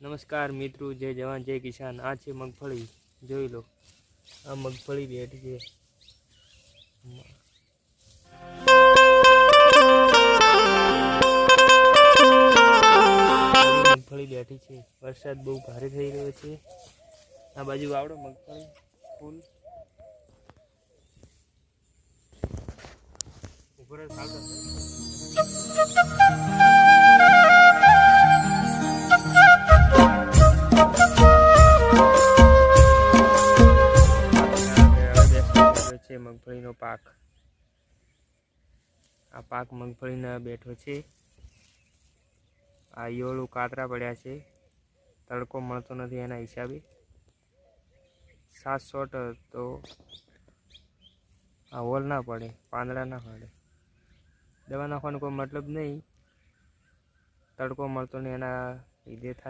નમસ્કાર મિત્રો, જય જવાન જય કિસાન। આ છે મગફળી, જોઈ લો। આ મગફળી બેઠી છે। મગફળી બેઠી છે। વરસાદ બહુ ભારે થઈ રહ્યો છે। આ બાજુ આવડો મગફળી ફૂલ ઉપર ચાલતો છે। મગફળીનો પાક, આ પાક મગફળીના બેઠો છે। આ ઈયળું કાતરા પડ્યા છે, તડકો મળતો નથી એના હિસાબે। 7 શોટ તો આ હોલ ના પડે, પાંદડા ના પડે। દવા નાખવાનો કોઈ મતલબ નહીં, તડકો મળતો નહીં એના લીધે થાય।